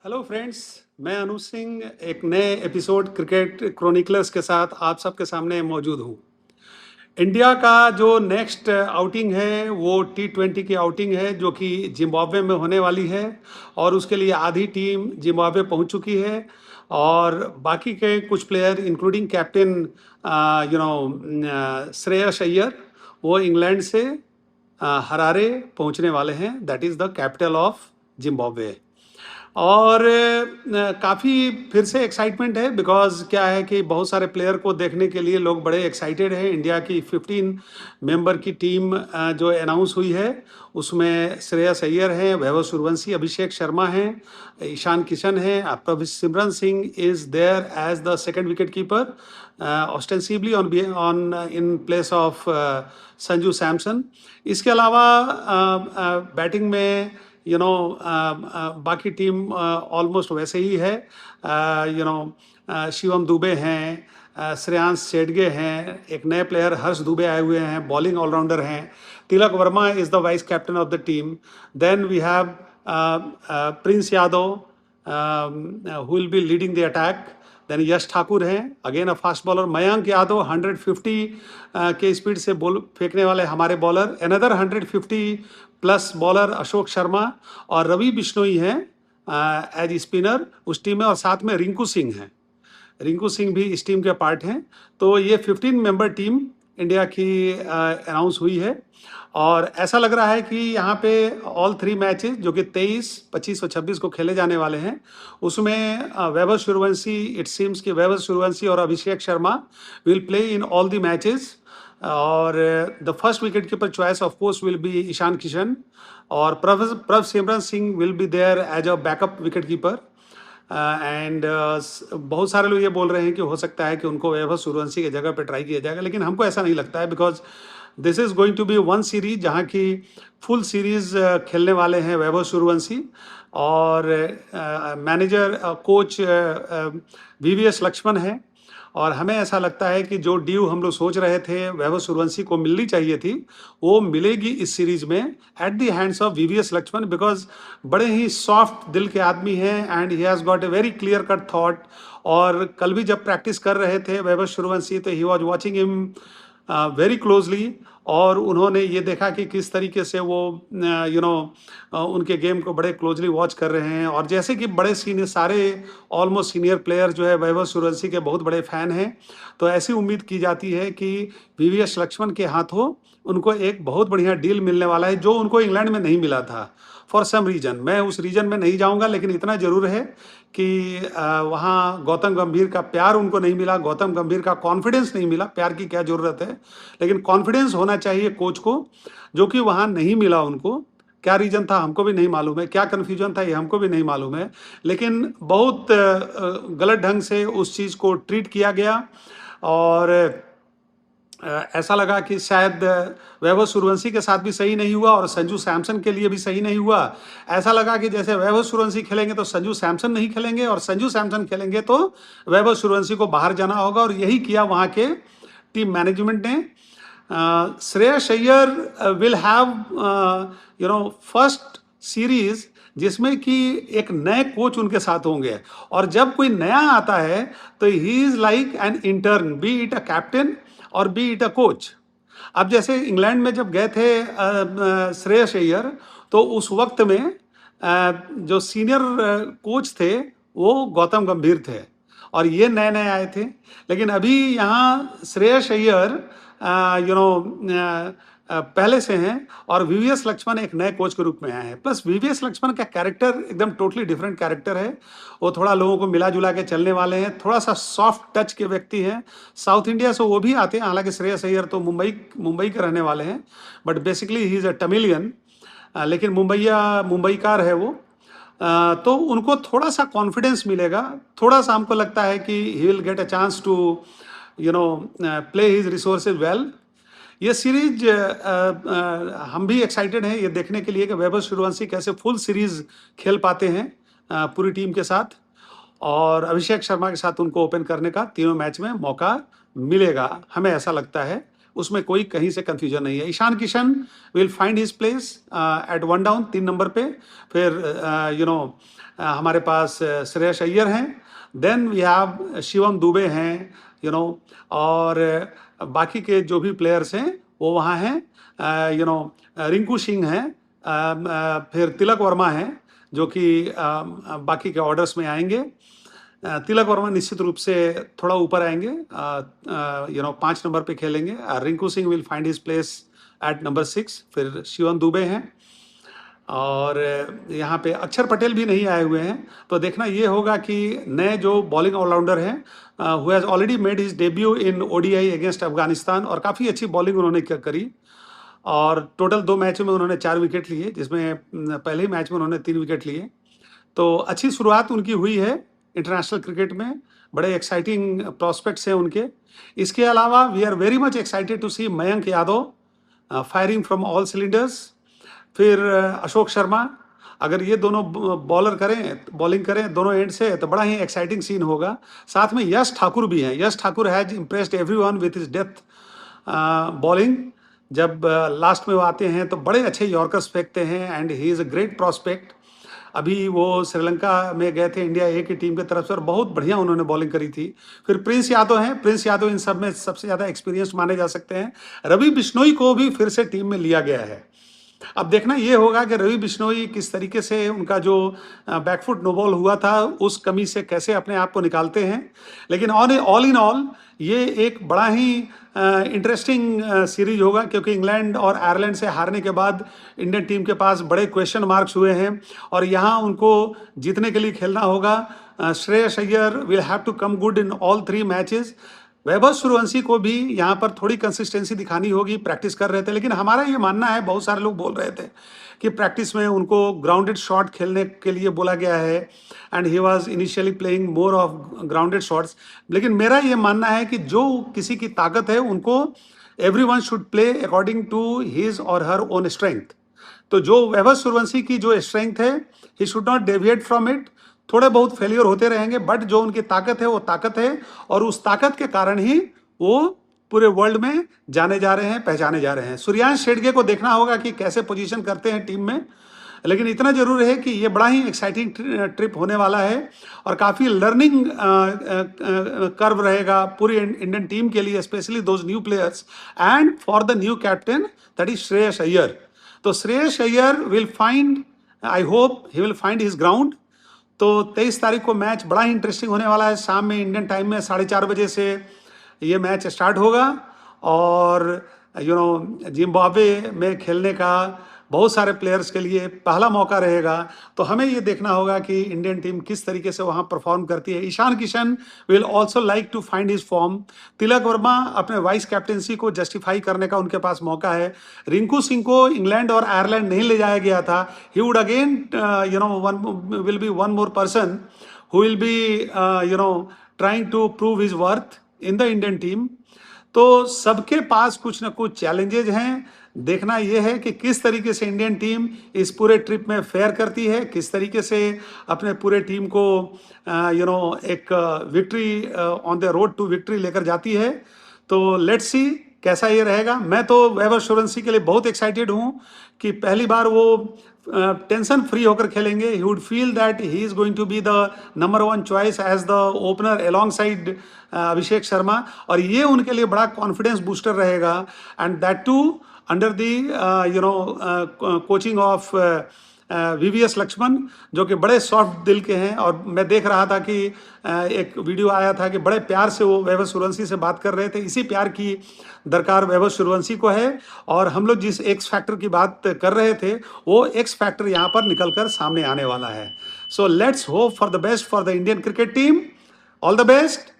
Hello friends, मैं अनुज सिंह एक नए एपिसोड क्रिकेट क्रोनिकलर्स के साथ आप सबके सामने मौजूद हूँ। इंडिया का जो नेक्स्ट आउटिंग है वो T20 की आउटिंग है जो कि जिम्बाब्वे में होने वाली है और उसके लिए आधी टीम जिम्बाब्वे पहुंच चुकी है और बाकी के कुछ player including captain Shreyas Iyer वो इंग्लैंड से हरारे पहुंचने वाले हैं। That is the capital of Zimbabwe. और काफ़ी फिर से एक्साइटमेंट है बिकॉज क्या है कि बहुत सारे प्लेयर को देखने के लिए लोग बड़े एक्साइटेड हैं। इंडिया की 15 मेंबर की टीम जो अनाउंस हुई है उसमें श्रेयस अय्यर हैं, वैभव सूर्यवंशी, अभिषेक शर्मा हैं, ईशान किशन हैं, Simran Singh is there as the second wicket keeper ostensibly on in place of Sanju Samson. इसके अलावा बैटिंग में बाकी टीम ऑलमोस्ट वैसे ही है। शिवम दुबे हैं, श्रेयांश शेडगे हैं, एक नए प्लेयर हर्ष दुबे आए हुए हैं, बॉलिंग ऑलराउंडर हैं। Tilak Varma is the vice captain of the team. Then we have Prince Yadav who will be leading the attack. Then Yash Thakur हैं, again a fast bowler. Mayank Yadav 150 के स्पीड से बॉल फेंकने वाले हमारे bowler. Another 150 plus bowler Ashok Sharma और रवि बिश्नोई हैं एज स्पिनर उस टीम में, और साथ में रिंकू सिंह हैं। रिंकू सिंह भी इस टीम के पार्ट हैं। तो ये 15 मेंबर टीम इंडिया की अनाउंस हुई है और ऐसा लग रहा है कि यहाँ पे ऑल 3 मैचेस जो कि 23, 25 और 26 को खेले जाने वाले हैं उसमें वैभव सूर्यवंशी, इट सीम्स कि वैभव सूर्यवंशी और Abhishek Sharma will play in all the matches. और the first wicket keeper choice of course will be Ishan Kishan और Prabhsimran Singh will be there as a backup wicket keeper. And बहुत सारे लोग ये बोल रहे हैं कि हो सकता है कि उनको वैभव सूर्यवंशी की जगह पे ट्राई किया जाएगा, लेकिन हमको ऐसा नहीं लगता है because this is going to be one series जहाँ की फुल सीरीज खेलने वाले हैं वैभव सूर्यवंशी और मैनेजर कोच VVS लक्ष्मण है। और हमें ऐसा लगता है कि जो ड्यू हम लोग सोच रहे थे वैभव सूर्यवंशी को मिलनी चाहिए थी वो मिलेगी इस सीरीज में at the hands of VVS Laxman, because बड़े ही सॉफ्ट दिल के आदमी हैं and he has got a very clear cut thought. और कल भी जब प्रैक्टिस कर रहे थे वैभव सूर्यवंशी तो he was watching him very closely और उन्होंने ये देखा कि किस तरीके से वो उनके गेम को बड़े क्लोजली वॉच कर रहे हैं। और जैसे कि बड़े सीनियर सारे ऑलमोस्ट सीनियर प्लेयर जो है वैभव सूर्यवंशी के बहुत बड़े फ़ैन हैं, तो ऐसी उम्मीद की जाती है कि VVS लक्ष्मण के हाथों उनको एक बहुत बढ़िया डील मिलने वाला है जो उनको इंग्लैंड में नहीं मिला था फॉर सम रीजन। मैं उस रीजन में नहीं जाऊंगा, लेकिन इतना जरूर है कि वहाँ गौतम गंभीर का प्यार उनको नहीं मिला, गौतम गंभीर का कॉन्फिडेंस नहीं मिला। प्यार की क्या ज़रूरत है, लेकिन कॉन्फिडेंस होना चाहिए कोच को, जो कि वहाँ नहीं मिला उनको। क्या रीज़न था हमको भी नहीं मालूम है, क्या कन्फ्यूजन था ये हमको भी नहीं मालूम है, लेकिन बहुत गलत ढंग से उस चीज़ को ट्रीट किया गया। और ऐसा लगा कि शायद वैभव सूर्यवंशी के साथ भी सही नहीं हुआ और संजू सैमसन के लिए भी सही नहीं हुआ। ऐसा लगा कि जैसे वैभव सूर्यवंशी खेलेंगे तो संजू सैमसन नहीं खेलेंगे और संजू सैमसन खेलेंगे तो वैभव सूर्यवंशी को बाहर जाना होगा, और यही किया वहाँ के टीम मैनेजमेंट ने। Shreyas Iyer will have first series जिसमें कि एक नए कोच उनके साथ होंगे, और जब कोई नया आता है तो he is like an intern, B it a captain और बी इट अ कोच। अब जैसे इंग्लैंड में जब गए थे श्रेयस अय्यर तो उस वक्त में जो सीनियर कोच थे वो गौतम गंभीर थे और ये नए नए आए थे। लेकिन अभी यहाँ श्रेयस अय्यर पहले से हैं और VVS लक्ष्मण एक नए कोच के रूप में आए हैं। प्लस VVS लक्ष्मण का कैरेक्टर एकदम टोटली डिफरेंट कैरेक्टर है। वो थोड़ा लोगों को मिला जुला के चलने वाले हैं, थोड़ा सा सॉफ्ट टच के व्यक्ति हैं। साउथ इंडिया से वो भी आते हैं, हालांकि श्रेयस अय्यर तो मुंबई के रहने वाले हैं, but basically he is a Tamilian, लेकिन मुंबईकार है वो। तो उनको थोड़ा सा कॉन्फिडेंस मिलेगा, थोड़ा सा हमको लगता है कि he will get a chance to play his resources well. ये सीरीज हम भी एक्साइटेड हैं ये देखने के लिए कि वैभव सूर्यवंशी कैसे फुल सीरीज खेल पाते हैं पूरी टीम के साथ, और अभिषेक शर्मा के साथ उनको ओपन करने का तीनों मैच में मौका मिलेगा, हमें ऐसा लगता है। उसमें कोई कहीं से कंफ्यूजन नहीं है। Ishan Kishan will find his place at 1 down 3 number पे। फिर हमारे पास श्रेयस अय्यर हैं, then we have Shivam Dube हैं, और बाकी के जो भी प्लेयर्स हैं वो वहाँ हैं, रिंकू सिंह हैं, फिर तिलक वर्मा हैं जो कि बाकी के ऑर्डर्स में आएंगे। तिलक वर्मा निश्चित रूप से थोड़ा ऊपर आएंगे, 5 नंबर पे खेलेंगे। Rinku Singh will find his place eight number 6। फिर शिवम दुबे हैं, और यहाँ पे अक्षर पटेल भी नहीं आए हुए हैं। तो देखना ये होगा कि नए जो बॉलिंग ऑलराउंडर हैं, who has already made his debut in ODI against Afghanistan, और काफ़ी अच्छी बॉलिंग उन्होंने करी, और टोटल 2 मैचों में उन्होंने 4 विकेट लिए, जिसमें पहले ही मैच में उन्होंने 3 विकेट लिए। तो अच्छी शुरुआत उनकी हुई है इंटरनेशनल क्रिकेट में, बड़े एक्साइटिंग प्रॉस्पेक्ट्स हैं उनके। इसके अलावा we are very much excited to see Mayank Yadav firing from all cylinders. फिर अशोक शर्मा, अगर ये दोनों बॉलिंग करें दोनों एंड से, तो बड़ा ही एक्साइटिंग सीन होगा। साथ में यश ठाकुर भी हैं। Yash Thakur has impressed everyone with his depth bowling. जब लास्ट में वो आते हैं तो बड़े अच्छे यॉर्कर्स फेंकते हैं, and he is a great prospect. अभी वो श्रीलंका में गए थे इंडिया ए की टीम की तरफ से, और बहुत बढ़िया उन्होंने बॉलिंग करी थी। फिर प्रिंस यादव हैं। प्रिंस यादव इन सब में सबसे ज़्यादा एक्सपीरियंस माने जा सकते हैं। रवि बिश्नोई को भी फिर से टीम में लिया गया है। अब देखना ये होगा कि रवि बिश्नोई किस तरीके से उनका जो बैकफुट नो बॉल हुआ था उस कमी से कैसे अपने आप को निकालते हैं। लेकिन ऑल इन ऑल ये एक बड़ा ही इंटरेस्टिंग सीरीज होगा, क्योंकि इंग्लैंड और आयरलैंड से हारने के बाद इंडियन टीम के पास बड़े क्वेश्चन मार्क्स हुए हैं, और यहाँ उनको जीतने के लिए खेलना होगा। Shreyas Iyer will have to come good in all 3 matches. Vaibhav Suryavanshi को भी यहाँ पर थोड़ी कंसिस्टेंसी दिखानी होगी। प्रैक्टिस कर रहे थे, लेकिन हमारा ये मानना है, बहुत सारे लोग बोल रहे थे कि प्रैक्टिस में उनको ग्राउंडेड शॉट खेलने के लिए बोला गया है, and he was initially playing more of grounded shots. लेकिन मेरा ये मानना है कि जो किसी की ताकत है उनको everyone should play according to his और हर ओन स्ट्रेंथ। तो जो वैभव सूर्यवंशी की जो स्ट्रेंथ है, he should not deviate from it. थोड़े बहुत फेलियर होते रहेंगे, बट जो उनकी ताकत है वो ताकत है, और उस ताकत के कारण ही वो पूरे वर्ल्ड में जाने जा रहे हैं, पहचाने जा रहे हैं। सूर्यांश शेडगे को देखना होगा कि कैसे पोजीशन करते हैं टीम में, लेकिन इतना जरूर है कि ये बड़ा ही एक्साइटिंग ट्रिप होने वाला है, और काफ़ी लर्निंग कर्व रहेगा पूरी इंडियन टीम के लिए, specially those new players, and for the new captain that is Shreyas Iyer. तो Shreyas Iyer will find, I hope he will find his ground. तो 23 तारीख को मैच बड़ा ही इंटरेस्टिंग होने वाला है। शाम में इंडियन टाइम में 4:30 बजे से ये मैच स्टार्ट होगा, और जिम्बाब्वे में खेलने का बहुत सारे प्लेयर्स के लिए पहला मौका रहेगा। तो हमें ये देखना होगा कि इंडियन टीम किस तरीके से वहाँ परफॉर्म करती है। Ishan Kishan will also like to find his form. Tilak Varma अपने वाइस कैप्टेंसी को जस्टिफाई करने का उनके पास मौका है। रिंकू सिंह को इंग्लैंड और आयरलैंड नहीं ले जाया गया था। He would again will be one more person who will be trying to prove his worth in the Indian team. तो सबके पास कुछ ना कुछ चैलेंजेज हैं। देखना यह है कि किस तरीके से इंडियन टीम इस पूरे ट्रिप में फेयर करती है, किस तरीके से अपने पूरे टीम को एक victory on the road to victory लेकर जाती है। तो लेट्स सी कैसा ये रहेगा। मैं तो वैभव सूर्यवंशी के लिए बहुत एक्साइटेड हूँ कि पहली बार वो टेंशन फ्री होकर खेलेंगे। He would feel that he is going to be the number 1 choice as the opener alongside Abhishek Sharma, और ये उनके लिए बड़ा कॉन्फिडेंस बूस्टर रहेगा, and that too under the coaching of VVS Laxman, जो कि बड़े सॉफ्ट दिल के हैं। और मैं देख रहा था कि एक वीडियो आया था कि बड़े प्यार से वो वैभव सूर्यवंशी से बात कर रहे थे। इसी प्यार की दरकार वैभव सूर्यवंशी को है, और हम लोग जिस एक्स फैक्टर की बात कर रहे थे वो एक्स फैक्टर यहाँ पर निकल कर सामने आने वाला है। So let's hope for the best for the Indian cricket team. All the best.